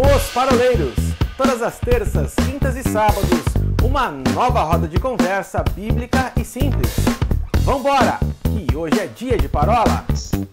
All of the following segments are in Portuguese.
Os Paroleiros, todas as terças, quintas e sábados, uma nova roda de conversa bíblica e simples. Vambora, que hoje é dia de parola!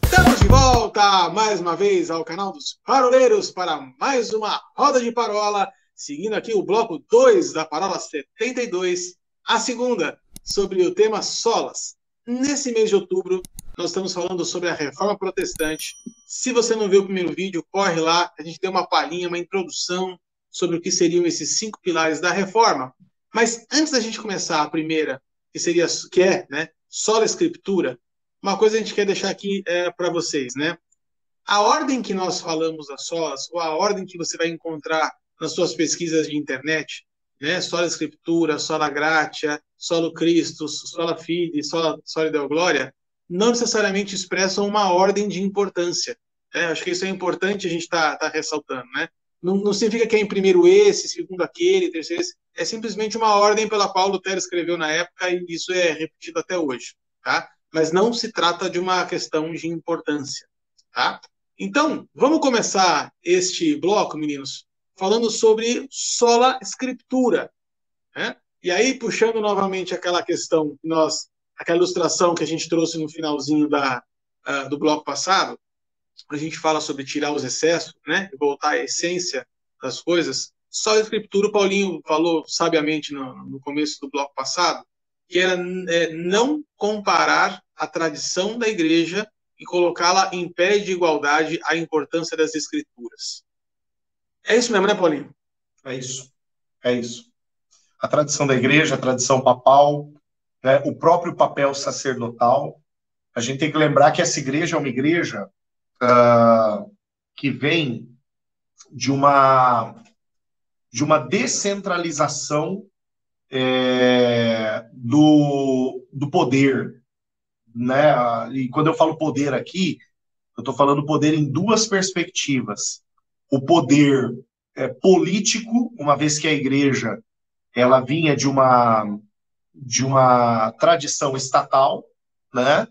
Estamos de volta mais uma vez ao canal dos Paroleiros para mais uma roda de parola, seguindo aqui o bloco 2 da parola 72, a segunda, sobre o tema solas. Nesse mês de outubro, nós estamos falando sobre a Reforma Protestante. Se você não viu o primeiro vídeo, corre lá, a gente deu uma palhinha, uma introdução sobre o que seriam esses 5 pilares da Reforma. Mas antes da gente começar a primeira, que é, né, sola escritura, uma coisa a gente quer deixar aqui para vocês, né? A ordem que nós falamos das solas, ou a ordem que você vai encontrar nas suas pesquisas de internet, né? Sola Escritura, Sola Gratia, Solo Christus, Sola Fide, Sola Deo Gloria, não necessariamente expressam uma ordem de importância. Acho que isso é importante a gente tá ressaltando, né? Não significa que é em primeiro esse, segundo aquele, terceiro esse. É simplesmente uma ordem pela qual Lutero escreveu na época e isso é repetido até hoje, tá? Mas não se trata de uma questão de importância, tá? Então, vamos começar este bloco, meninos, falando sobre sola escritura, né? E aí, puxando novamente aquela questão, aquela ilustração que a gente trouxe no finalzinho do bloco passado, a gente fala sobre tirar os excessos, né? E voltar à essência das coisas. Sola escritura, o Paulinho falou sabiamente no começo do bloco passado, que era não comparar a tradição da igreja e colocá-la em pé de igualdade à importância das escrituras. É isso mesmo, né, Paulinho? É isso. É isso. A tradição da igreja, a tradição papal, né, o próprio papel sacerdotal. A gente tem que lembrar que essa igreja é uma igreja que vem de uma descentralização do poder, né? E quando eu falo poder aqui, eu estou falando poder em duas perspectivas. O poder político, uma vez que a igreja ela vinha de uma tradição estatal, né?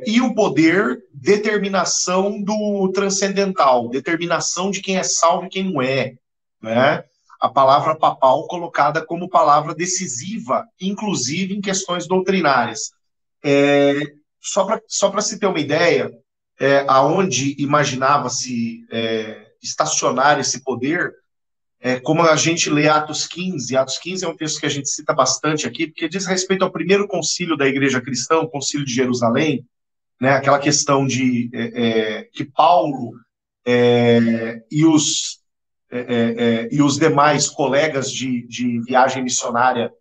E o poder, determinação do transcendental, determinação de quem é salvo e quem não é, né? A palavra papal colocada como palavra decisiva, inclusive em questões doutrinárias. Só para se ter uma ideia, aonde imaginava-se estacionar esse poder, como a gente lê Atos 15 é um texto que a gente cita bastante aqui, porque diz respeito ao primeiro concílio da Igreja Cristã, o concílio de Jerusalém, né, aquela questão de que Paulo e os demais colegas de viagem missionária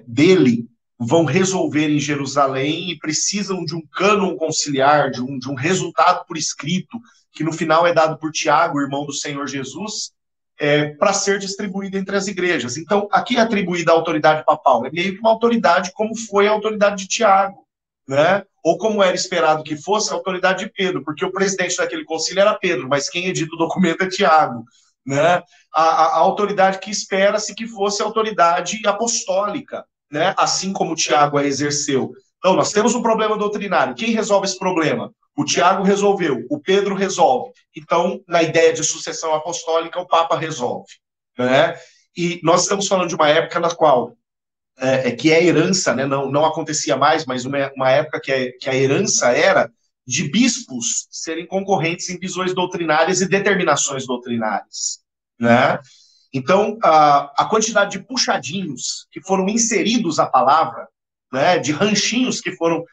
dele vão resolver em Jerusalém e precisam de um cânon conciliar, de um resultado por escrito, que no final é dado por Tiago, irmão do Senhor Jesus, para ser distribuído entre as igrejas. Então, aqui é atribuída a autoridade papal, é meio que uma autoridade como foi a autoridade de Tiago, né? Ou como era esperado que fosse a autoridade de Pedro, porque o presidente daquele concílio era Pedro, mas quem edita o documento é Tiago, né? A autoridade que espera-se que fosse a autoridade apostólica, né? Assim como Tiago a exerceu. Então, nós temos um problema doutrinário. Quem resolve esse problema? O Tiago resolveu, o Pedro resolve. Então, na ideia de sucessão apostólica, o Papa resolve, né? E nós estamos falando de uma época na qual que a herança, né, não acontecia mais, mas uma época que a herança era de bispos serem concorrentes em visões doutrinárias e determinações doutrinárias, né? Então, a quantidade de puxadinhos que foram inseridos à palavra, né, de ranchinhos que foram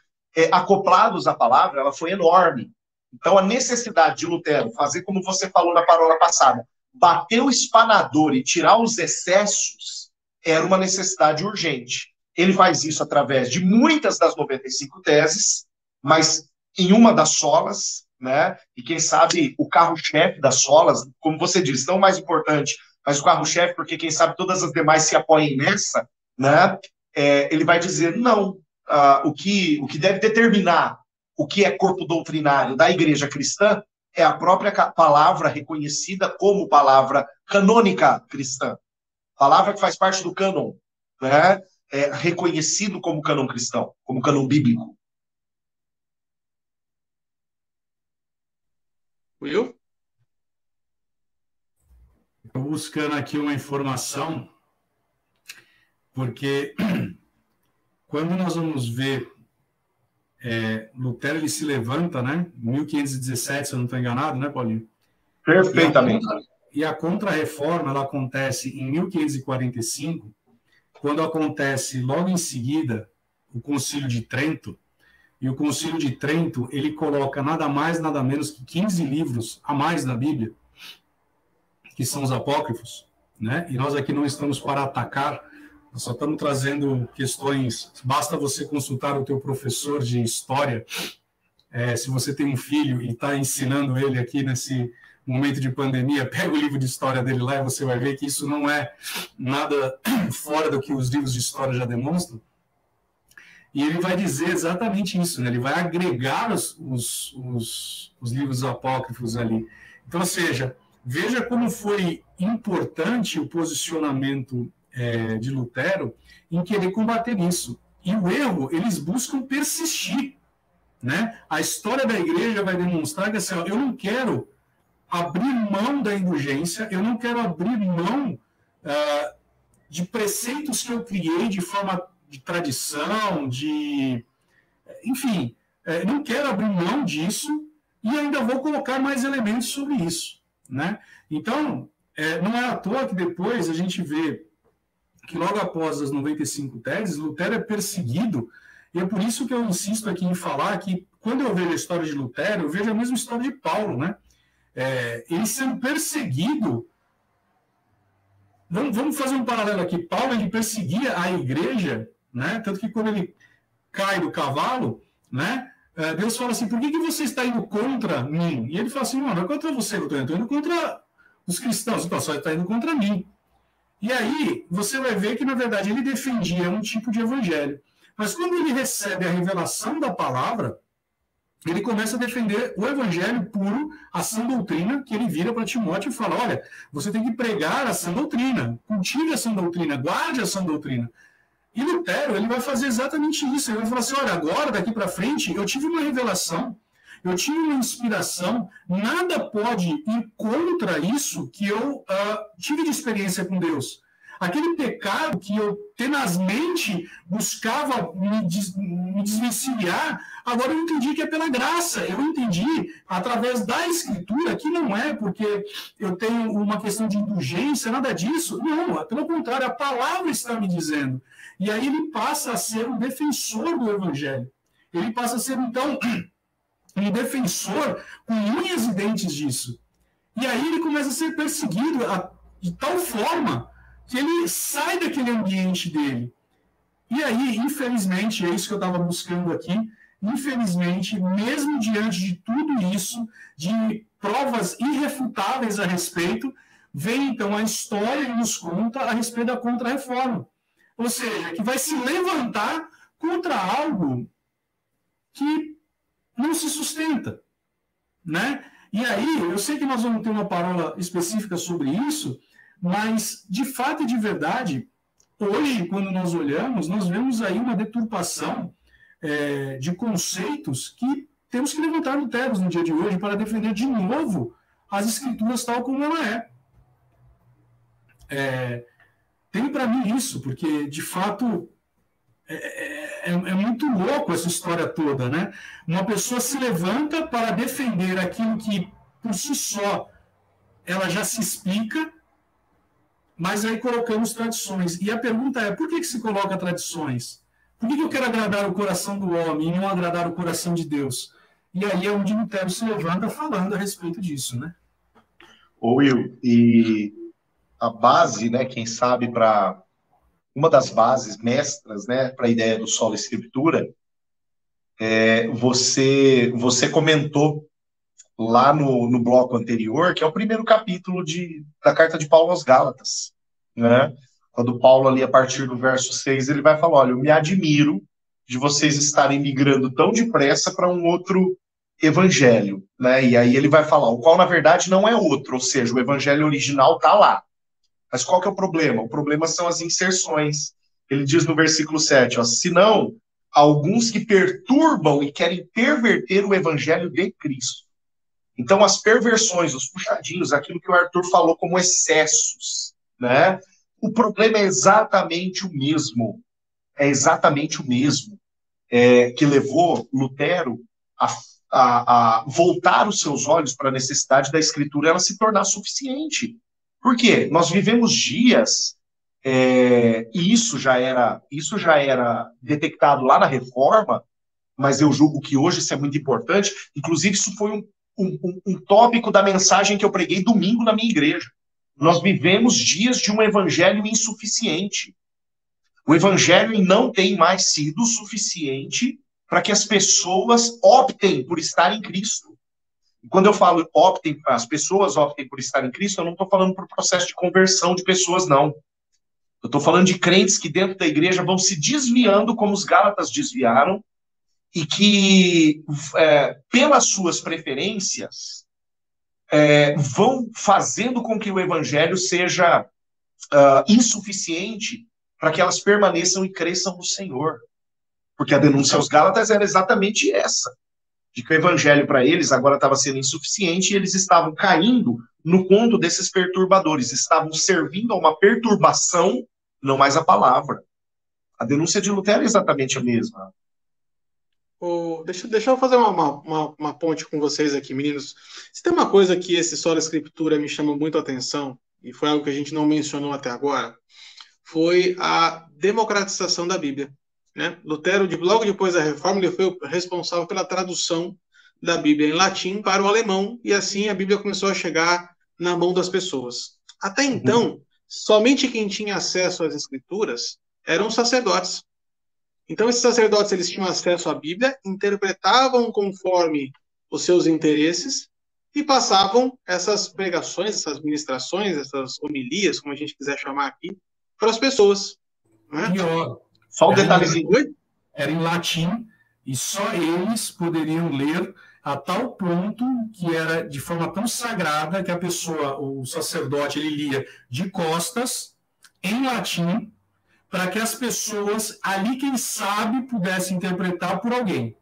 acoplados à palavra, ela foi enorme. Então, a necessidade de Lutero fazer, como você falou na parola passada, bater o espanador e tirar os excessos, era uma necessidade urgente. Ele faz isso através de muitas das 95 teses, mas em uma das solas, né, e quem sabe o carro-chefe das solas, como você disse, não o mais importante, mas o carro-chefe, porque quem sabe todas as demais se apoiem nessa, né, ele vai dizer, não, o que deve determinar o que é corpo doutrinário da igreja cristã é a própria palavra reconhecida como palavra canônica cristã. Palavra que faz parte do cânon, né? Reconhecido como cânon cristão, como cânon bíblico. Will? buscando aqui uma informação, porque quando nós vamos ver Lutero, ele se levanta, né? Em 1517, se eu não estou enganado, né, Paulinho? Perfeitamente. E a Contra-Reforma, ela acontece em 1545, quando acontece logo em seguida o Concílio de Trento. E o Concílio de Trento, ele coloca nada mais, nada menos que 15 livros a mais na Bíblia, que são os apócrifos, né? E nós aqui não estamos para atacar, nós só estamos trazendo questões. Basta você consultar o teu professor de história, se você tem um filho e está ensinando ele aqui nesse momento de pandemia, pega o livro de história dele lá e você vai ver que isso não é nada fora do que os livros de história já demonstram. E ele vai dizer exatamente isso, né? Ele vai agregar os livros apócrifos ali. Então, ou seja, veja como foi importante o posicionamento de Lutero em querer combater isso. E o erro, eles buscam persistir, né? A história da igreja vai demonstrar que assim, eu não quero abrir mão da indulgência, eu não quero abrir mão de preceitos que eu criei de forma de tradição, enfim, não quero abrir mão disso e ainda vou colocar mais elementos sobre isso, né? Então, não é à toa que depois a gente vê que logo após as 95 teses, Lutero é perseguido, e é por isso que eu insisto aqui em falar que quando eu vejo a história de Lutero, eu vejo a mesma história de Paulo, né? Ele sendo perseguido. Vamos fazer um paralelo aqui. Paulo, ele perseguia a igreja, né? Tanto que quando ele cai do cavalo, né? Deus fala assim, por que você está indo contra mim? E ele fala assim, não é contra você que eu estou indo contra os cristãos, então só está indo contra mim. E aí você vai ver que, na verdade, ele defendia um tipo de evangelho. Mas quando ele recebe a revelação da palavra, ele começa a defender o evangelho puro, a sã doutrina, que ele vira para Timóteo e fala, olha, você tem que pregar a sã doutrina, cultive a sã doutrina, guarde a sã doutrina. E Lutero, ele vai fazer exatamente isso. Ele vai falar assim, olha, agora, daqui para frente, eu tive uma revelação, eu tive uma inspiração, nada pode ir contra isso que eu tive de experiência com Deus. Aquele pecado que eu tenazmente buscava me desvencilhar, agora eu entendi que é pela graça. Eu entendi, através da Escritura, que não é porque eu tenho uma questão de indulgência, nada disso. Não, pelo contrário, a palavra está me dizendo. E aí ele passa a ser um defensor do Evangelho. Ele passa a ser, então, um defensor com unhas e dentes disso. E aí ele começa a ser perseguido de tal forma que ele sai daquele ambiente dele. E aí, infelizmente, é isso que eu estava buscando aqui, infelizmente, mesmo diante de tudo isso, de provas irrefutáveis a respeito, vem então a história e nos conta a respeito da Contra-Reforma. Ou seja, que vai se levantar contra algo que não se sustenta, né? E aí, eu sei que nós vamos ter uma parola específica sobre isso, mas, de fato e de verdade, hoje, quando nós olhamos, nós vemos aí uma deturpação de conceitos que temos que levantar Lutero no dia de hoje para defender de novo as Escrituras tal como ela é. Tem para mim isso, porque, de fato, é muito louco essa história toda, né? Uma pessoa se levanta para defender aquilo que, por si só, ela já se explica, mas aí colocamos tradições. E a pergunta é, por que se coloca tradições? Por que eu quero agradar o coração do homem e não agradar o coração de Deus? E aí é onde Lutero se levanta falando a respeito disso, né? Ô Will, e a base, né, quem sabe, para uma das bases mestras, né, para a ideia do Sola Escritura, você comentou lá no bloco anterior, que é o primeiro capítulo da carta de Paulo aos Gálatas, né? Quando Paulo, ali, a partir do verso 6, ele vai falar, olha, eu me admiro de vocês estarem migrando tão depressa para um outro evangelho, né? E aí ele vai falar, o qual, na verdade, não é outro, ou seja, o evangelho original está lá. Mas qual que é o problema? O problema são as inserções. Ele diz no versículo 7, ó, senão, alguns que perturbam e querem perverter o evangelho de Cristo. Então, as perversões, os puxadinhos, aquilo que o Arthur falou como excessos, né? O problema é exatamente o mesmo. É exatamente o mesmo que levou Lutero a voltar os seus olhos para a necessidade da Escritura ela se tornar suficiente. Por quê? Nós vivemos dias, e isso já era detectado lá na Reforma, mas eu julgo que hoje isso é muito importante. Inclusive, isso foi um tópico da mensagem que eu preguei domingo na minha igreja. Nós vivemos dias de um evangelho insuficiente. O evangelho não tem mais sido suficiente para que as pessoas optem por estar em Cristo. E quando eu falo as pessoas optem por estar em Cristo, eu não estou falando por processo de conversão de pessoas, não. Eu estou falando de crentes que dentro da igreja vão se desviando como os Gálatas desviaram e que, pelas suas preferências, vão fazendo com que o evangelho seja insuficiente para que elas permaneçam e cresçam no Senhor. Porque a denúncia aos Gálatas era exatamente essa, de que o evangelho para eles agora estava sendo insuficiente e eles estavam caindo no conto desses perturbadores, estavam servindo a uma perturbação, não mais a palavra. A denúncia de Lutero é exatamente a mesma. Deixa eu fazer uma ponte com vocês aqui, meninos. Se tem uma coisa que esse Sola Escritura me chama muito a atenção, e foi algo que a gente não mencionou até agora, foi a democratização da Bíblia. Né? Lutero, logo depois da Reforma, ele foi responsável pela tradução da Bíblia em latim para o alemão, e assim a Bíblia começou a chegar na mão das pessoas. Até então, somente quem tinha acesso às Escrituras eram os sacerdotes. Então, esses sacerdotes eles tinham acesso à Bíblia, interpretavam conforme os seus interesses e passavam essas pregações, essas ministrações, essas homilias, como a gente quiser chamar aqui, para as pessoas. Né? Pior. Só um detalhezinho. Era em latim e só eles poderiam ler a tal ponto que era de forma tão sagrada que a pessoa, o sacerdote, ele lia de costas, em latim, para que as pessoas, ali quem sabe, pudessem interpretar por alguém.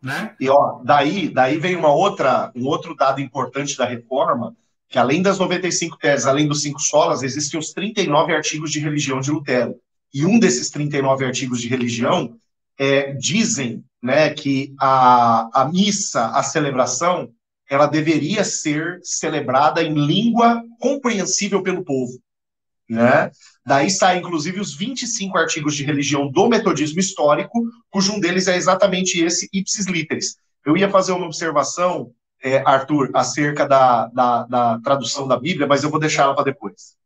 Né? E daí vem um outro dado importante da Reforma, que além das 95 teses, além dos 5 solas, existem os 39 artigos de religião de Lutero. E um desses 39 artigos de religião dizem, né, que a missa, a celebração, ela deveria ser celebrada em língua compreensível pelo povo. Né? Daí saem, inclusive, os 25 artigos de religião do metodismo histórico, cujo um deles é exatamente esse ipsis literis. Eu ia fazer uma observação, Arthur, acerca da tradução da Bíblia, mas eu vou deixar ela para depois.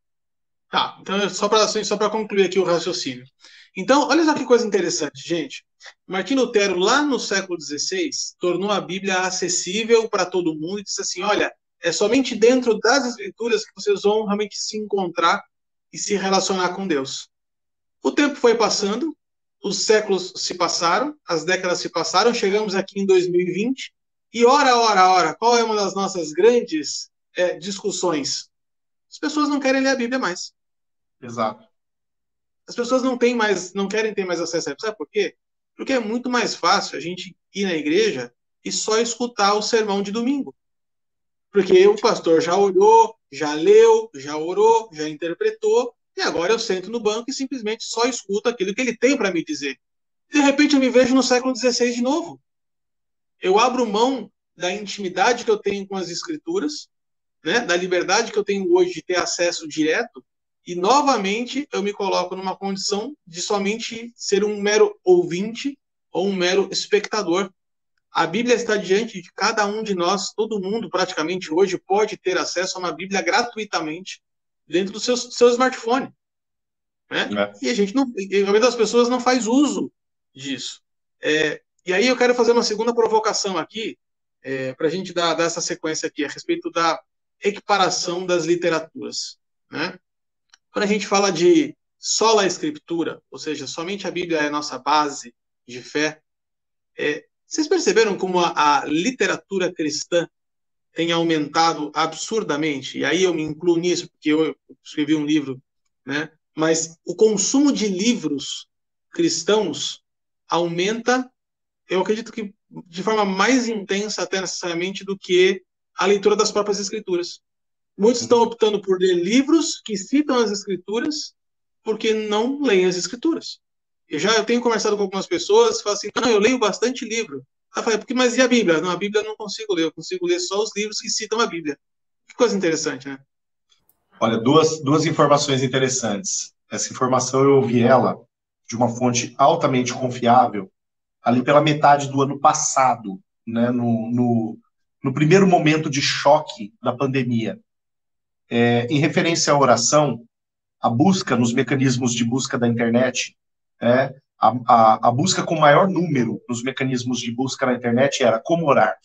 Tá, então só para concluir aqui o raciocínio. Então, olha só que coisa interessante, gente. Martinho Lutero, lá no século XVI, tornou a Bíblia acessível para todo mundo e disse assim, olha, é somente dentro das Escrituras que vocês vão realmente se encontrar e se relacionar com Deus. O tempo foi passando, os séculos se passaram, as décadas se passaram, chegamos aqui em 2020, e ora, qual é uma das nossas grandes discussões? As pessoas não querem ler a Bíblia mais. Exato. As pessoas não querem ter mais acesso a Bíblia. Sabe por quê? Porque é muito mais fácil a gente ir na igreja e só escutar o sermão de domingo. Porque o pastor já olhou, já leu, já orou, já interpretou, e agora eu sento no banco e simplesmente só escuto aquilo que ele tem para me dizer. De repente eu me vejo no século XVI de novo. Eu abro mão da intimidade que eu tenho com as Escrituras, né, da liberdade que eu tenho hoje de ter acesso direto, e novamente eu me coloco numa condição de somente ser um mero ouvinte ou um mero espectador. A Bíblia está diante de cada um de nós, todo mundo praticamente hoje pode ter acesso a uma Bíblia gratuitamente dentro do seu smartphone. Né? E a maioria das pessoas não faz uso disso. E aí eu quero fazer uma segunda provocação aqui, para a gente dar essa sequência aqui, a respeito da equiparação das literaturas. Né? Quando a gente fala de sola escritura, ou seja, somente a Bíblia é a nossa base de fé, vocês perceberam como a literatura cristã tem aumentado absurdamente? E aí eu me incluo nisso, porque eu escrevi um livro, né? Mas o consumo de livros cristãos aumenta, eu acredito que de forma mais intensa até necessariamente do que a leitura das próprias escrituras. Muitos estão optando por ler livros que citam as escrituras porque não leem as escrituras. Eu tenho conversado com algumas pessoas que falam assim, não, eu leio bastante livro. Eu falei, mas e a Bíblia? Não, a Bíblia eu não consigo ler, eu consigo ler só os livros que citam a Bíblia. Que coisa interessante, né? Olha, duas informações interessantes. Essa informação eu ouvi ela de uma fonte altamente confiável, ali pela metade do ano passado, né, no primeiro momento de choque da pandemia. Em referência à oração, a busca nos mecanismos de busca da internet, a busca com maior número nos mecanismos de busca na internet era como orar.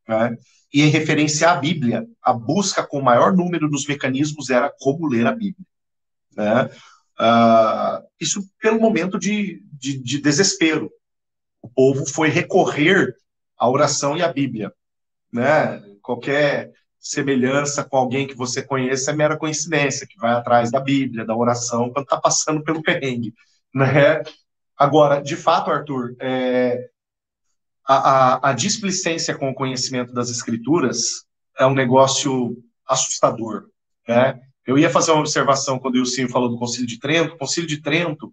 Né? E em referência à Bíblia, a busca com maior número nos mecanismos era como ler a Bíblia. Né? Isso pelo momento de desespero. O povo foi recorrer à oração e à Bíblia. Né? Qualquer semelhança com alguém que você conheça é mera coincidência, que vai atrás da Bíblia, da oração, quando está passando pelo perrengue. Né? Agora, de fato, Arthur, a displicência com o conhecimento das Escrituras é um negócio assustador. Né? Eu ia fazer uma observação quando o Ilcinho falou do Concílio de Trento. O Concílio de Trento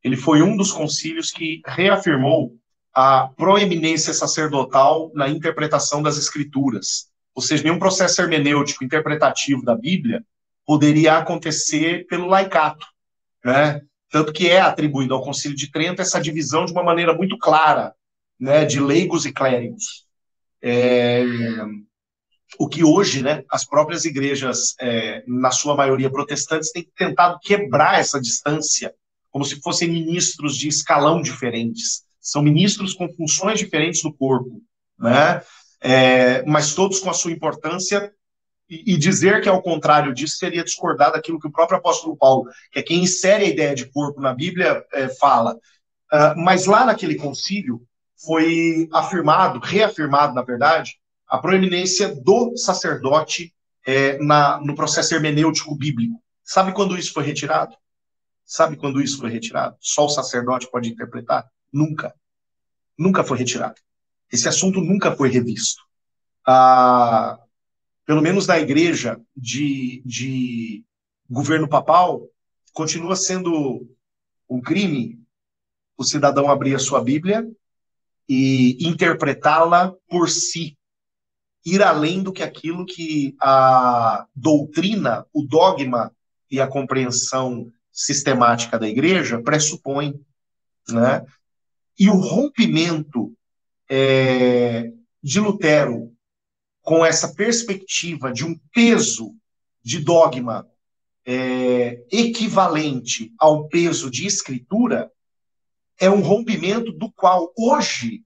ele foi um dos concílios que reafirmou a proeminência sacerdotal na interpretação das Escrituras. Ou seja, nenhum processo hermenêutico interpretativo da Bíblia poderia acontecer pelo laicato. Né? Tanto que é atribuído ao Concílio de Trento essa divisão de uma maneira muito clara, né, de leigos e clérigos. O que hoje, né, as próprias igrejas, na sua maioria protestantes, têm tentado quebrar essa distância, como se fossem ministros de escalão diferentes. São ministros com funções diferentes do corpo, né? Mas todos com a sua importância, e dizer que, ao contrário disso, seria discordar daquilo que o próprio apóstolo Paulo, que é quem insere a ideia de corpo na Bíblia, fala. Mas lá naquele concílio, foi reafirmado, na verdade, a proeminência do sacerdote no processo hermenêutico bíblico. Sabe quando isso foi retirado? Só o sacerdote pode interpretar? Nunca. Nunca foi retirado. Esse assunto nunca foi revisto. Pelo menos na igreja de governo papal, continua sendo um crime o cidadão abrir a sua Bíblia e interpretá-la por si, ir além do que aquilo que a doutrina, o dogma e a compreensão sistemática da igreja pressupõe, né? E o rompimento de Lutero com essa perspectiva de um peso de dogma equivalente ao peso de escritura é um rompimento do qual hoje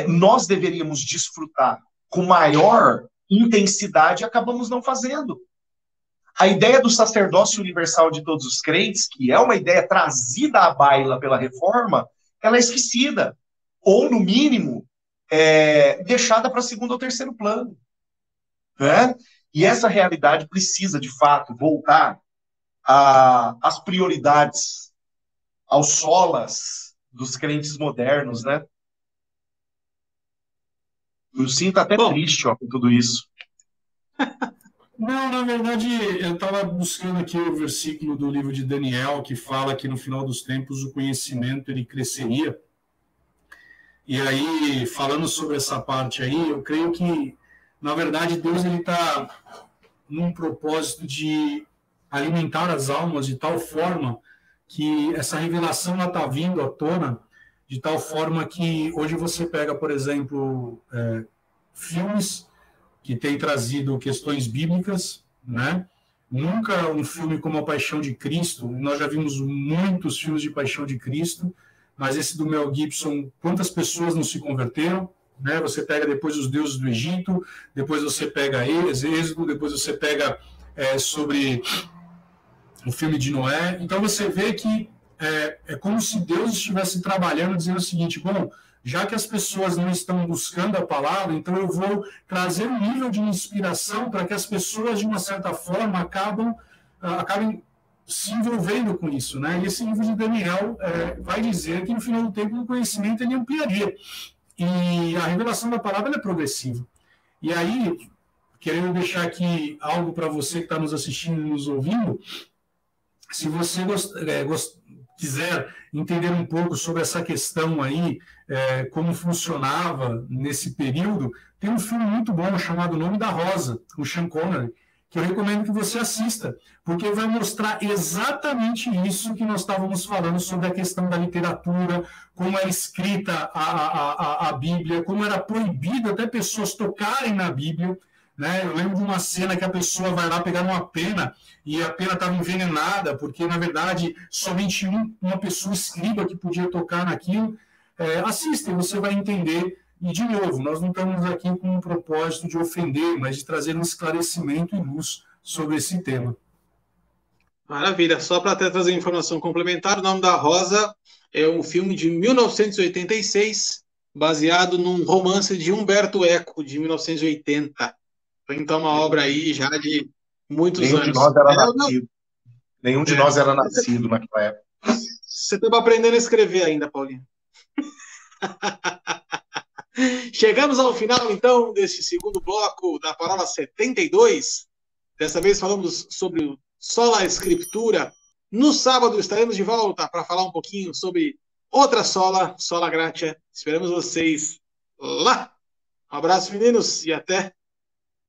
nós deveríamos desfrutar com maior intensidade e acabamos não fazendo. A ideia do sacerdócio universal de todos os crentes, que é uma ideia trazida à baila pela reforma, ela é esquecida, ou, no mínimo, deixada para segundo ou terceiro plano. Né? E essa realidade precisa, de fato, voltar às prioridades, aos solas dos crentes modernos, né? Eu sinto até triste com tudo isso. Não, na verdade, eu estava buscando aqui o versículo do livro de Daniel, que fala que no final dos tempos o conhecimento ele cresceria. E aí, falando sobre essa parte aí, eu creio que, na verdade, Deus está num propósito de alimentar as almas de tal forma que essa revelação está vindo à tona, de tal forma que hoje você pega, por exemplo, filmes que têm trazido questões bíblicas, né? Nunca um filme como A Paixão de Cristo, nós já vimos muitos filmes de Paixão de Cristo, mas esse do Mel Gibson, quantas pessoas não se converteram? Né? Você pega depois os deuses do Egito, depois você pega Êxodo, depois você pega sobre o filme de Noé. Então você vê que é como se Deus estivesse trabalhando, dizendo o seguinte: bom, já que as pessoas não estão buscando a palavra, então eu vou trazer um nível de inspiração para que as pessoas, de uma certa forma, acabem se envolvendo com isso. Né? E esse livro de Daniel vai dizer que, no final do tempo, o conhecimento ele ampliaria. E a revelação da palavra é progressiva. E aí, querendo deixar aqui algo para você que está nos assistindo e nos ouvindo. Se você quiser entender um pouco sobre essa questão aí, como funcionava nesse período, tem um filme muito bom chamado O Nome da Rosa, com Sean Connery, que eu recomendo que você assista, porque vai mostrar exatamente isso que nós estávamos falando sobre a questão da literatura, como era escrita a Bíblia, como era proibido até pessoas tocarem na Bíblia, né? Eu lembro de uma cena que a pessoa vai lá pegar uma pena e a pena estava envenenada, porque, na verdade, somente uma pessoa escriba que podia tocar naquilo. Assista e você vai entender. E, de novo, nós não estamos aqui com o propósito de ofender, mas de trazer um esclarecimento e luz sobre esse tema. Maravilha. Só para até trazer informação complementar, O Nome da Rosa é um filme de 1986, baseado num romance de Umberto Eco, de 1980. Então, uma obra aí já de muitos Nenhum anos. de nós era nascido. Nenhum de nós era nascido naquela época. Você estava aprendendo a escrever ainda, Paulinho. Chegamos ao final, então, deste segundo bloco da Parola 72. Dessa vez falamos sobre Sola Escritura. No sábado estaremos de volta para falar um pouquinho sobre outra sola, Sola Gratia. Esperamos vocês lá. Um abraço, meninos, e até